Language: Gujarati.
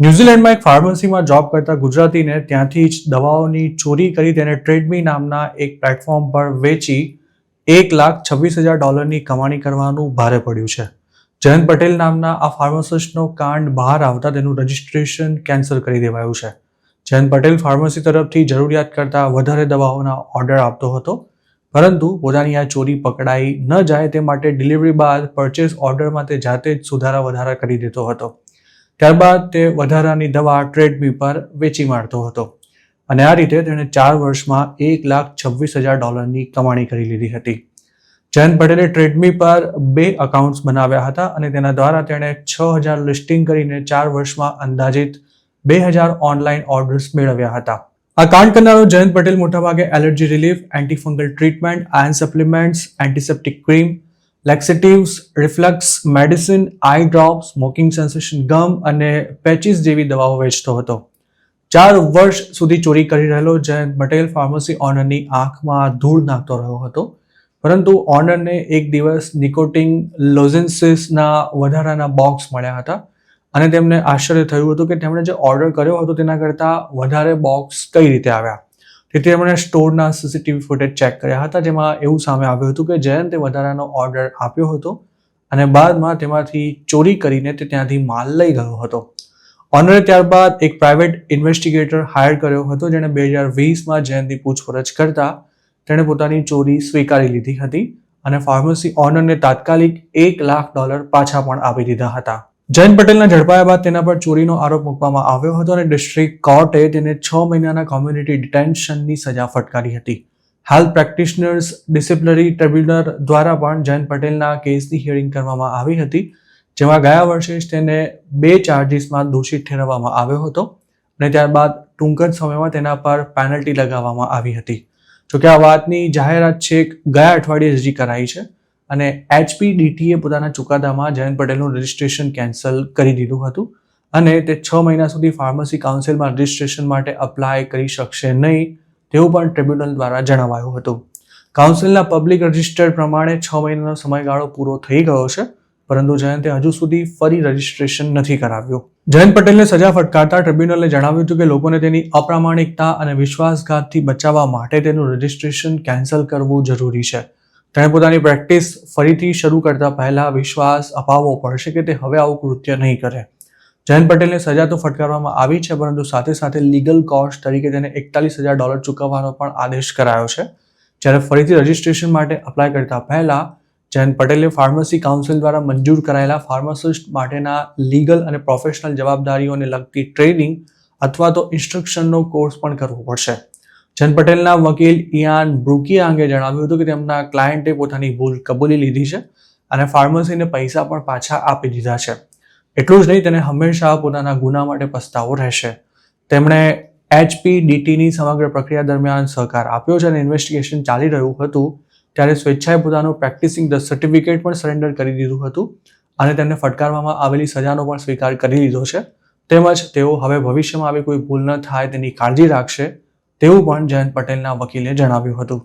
ન્યૂઝીલેન્ડમાં એક ફાર્મસીમાં જોબ કરતા ગુજરાતીને ત્યાંથી જ દવાઓની ચોરી કરી તેને ટ્રેડમી નામના એક પ્લેટફોર્મ પર વેચી $1,26,000ની કમાણી કરવાનું ભારે પડ્યું છે. જયંત પટેલ નામના આ ફાર્માસિસ્ટનો કાંડ બહાર આવતા તેનું રજિસ્ટ્રેશન કેન્સલ કરી દેવાયું છે. જયંત પટેલ ફાર્મસી તરફથી જરૂરિયાત કરતાં વધારે દવાઓના ઓર્ડર આપતો હતો, પરંતુ પોતાની આ ચોરી પકડાઈ ન જાય તે માટે ડિલિવરી બાદ પરચેસ ઓર્ડરમાં તે જાતે જ સુધારા વધારા કરી દેતો હતો. ત્યારબાદ તે વધારાની દવા ટ્રેડમી પર વેચી મારતો હતો અને આ રીતે તેણે 4 વર્ષમાં $1,26,000ની કમાણી કરી લીધી હતી. જયંત પટેલે ટ્રેડમી પર 2 એકાઉન્ટ્સ બનાવ્યા હતા અને તેના દ્વારા તેણે 6,000 લિસ્ટિંગ કરીને 4 વર્ષમાં અંદાજિત 2,000 ઓનલાઈન ઓર્ડર્સ મેળવ્યા હતા. આ કાંડ કરનારો જયંત પટેલ મોટાભાગે allergy relief, antifungal treatment, iron supplements, antiseptic cream, laxatives, reflux medicine, eye drop, smoking sensation gum અને પેચીસ જેવી દવાઓ વેચતો હતો. 4 વર્ષ સુધી ચોરી કરી રહેલો જયંત પટેલ ફાર્મસી ઓનરની આંખમાં ધૂળ નાખતો રહ્યો હતો, પરંતુ ઓનરને એક દિવસ નિકોટિન લોઝેન્સીસના વધારાના બોક્સ મળ્યા હતા અને તેમને આશ્ચર્ય થયું હતું કે તેમણે જે ઓર્ડર કર્યો હતો તેના કરતાં વધારે બોક્સ કઈ રીતે આવ્યા. તેથી તેમણે સ્ટોરના સીસીટીવી ફૂટેજ ચેક કર્યા હતા, જેમાં એવું સામે આવ્યું હતું કે જયંતે વધારાનો ઓર્ડર આપ્યો હતો અને બાદમાં તેમાંથી ચોરી કરીને તે ત્યાંથી માલ લઈ ગયો હતો. ઓનરે ત્યારબાદ એક પ્રાઇવેટ ઇન્વેસ્ટિગેટર હાયર કર્યો હતો, જેણે 2020માં જયંતની પૂછપરછ કરતા તેણે પોતાની ચોરી સ્વીકારી લીધી હતી અને ફાર્મસી ઓનરને તાત્કાલિક $1 લાખ પાછા પણ આપી દીધા હતા. જયંત પટેલના ઝડપાયા બાદ તેના પર ચોરીનો આરોપ મૂકવામાં આવ્યો હતો અને ડિસ્ટ્રિક્ટ કોર્ટે તેને 6 મહિનાના કોમ્યુનિટી ડિટેન્શનની સજા ફટકારી હતી. હેલ્થ પ્રેક્ટિશનર્સ ડિસિપ્લિનરી ટ્રિબ્યુનલ દ્વારા પણ જયંત પટેલના કેસની હિયરિંગ કરવામાં આવી હતી, જેમાં ગયા વર્ષે જ તેને 2 ચાર્જીસમાં દોષિત ઠેરવવામાં આવ્યો હતો અને ત્યારબાદ ટૂંક જ સમયમાં તેના પર પેનલ્ટી લગાવવામાં આવી હતી. જોકે આ વાતની જાહેરાત છેક ગયા અઠવાડિયે હજી કરાઈ છે અને HPDTએ પોતાના ચુકાદામાં જયંત પટેલનું રજિસ્ટ્રેશન કેન્સલ કરી દીધું હતું અને તે 6 મહિના સુધી ફાર્મસી કાઉન્સિલમાં રજિસ્ટ્રેશન માટે અપ્લાય કરી શકશે નહીં તેવું પણ ટ્રિબ્યુનલ દ્વારા જણાવાયું હતું. કાઉન્સિલના પબ્લિક રજિસ્ટર પ્રમાણે 6 મહિનાનો સમયગાળો પૂરો થઈ ગયો છે, પરંતુ જયંતે હજુ સુધી ફરી રજિસ્ટ્રેશન નથી કરાવ્યું. જયંત પટેલને સજા ફટકારતા ટ્રિબ્યુનલે જણાવ્યું હતું કે લોકોને તેની અપ્રામાણિકતા અને વિશ્વાસઘાતથી બચાવવા માટે તેનું રજિસ્ટ્રેશન કેન્સલ કરવું જરૂરી છે. તેણે પોતાની પ્રેક્ટિસ ફરીથી શરૂ કરતા પહેલા વિશ્વાસ અપાવવો પડશે કે તે હવે આવું કૃત્ય નહીં કરે. જયંત પટેલને સજા તો ફટકારવામાં આવી છે, પરંતુ સાથે સાથે લીગલ કોસ્ટ તરીકે તેને $41,000 ચૂકવવાનો પણ આદેશ કરાયો છે. જ્યારે ફરીથી રજિસ્ટ્રેશન માટે અપ્લાય કરતા પહેલા જયંત પટેલે ફાર્મસી કાઉન્સિલ દ્વારા મંજૂર કરાયેલા ફાર્માસિસ્ટ માટેના લીગલ અને પ્રોફેશનલ જવાબદારીઓને લગતી ટ્રેનિંગ અથવા તો ઇન્સ્ટ્રક્શનનો કોર્સ પણ કરવો પડશે. જયંત પટેલના વકીલ ઇયાન બ્રુકીએ અંગે જણાવ્યું હતું કે તેમના ક્લાયન્ટે પોતાની ભૂલ કબૂલી લીધી છે અને ફાર્મસીને પૈસા પણ પાછા આપી દીધા છે. એટલું જ નહીં, તેને હંમેશા પોતાના ગુના માટે પસ્તાવો રહેશે. તેમણે HPDTની સમગ્ર પ્રક્રિયા દરમિયાન સહકાર આપ્યો છે અને ઇન્વેસ્ટિગેશન ચાલી રહ્યું હતું ત્યારે સ્વેચ્છાએ પોતાનું પ્રેક્ટિસિંગ ધ સર્ટિફિકેટ પણ સરેન્ડર કરી દીધું હતું અને તેમને ફટકારવામાં આવેલી સજાનો પણ સ્વીકાર કરી લીધો છે. તેમજ તેઓ હવે ભવિષ્યમાં આવી કોઈ ભૂલ ન થાય તેની કાળજી રાખશે તેવું પણ જયંત પટેલના વકીલે જણાવ્યું હતું.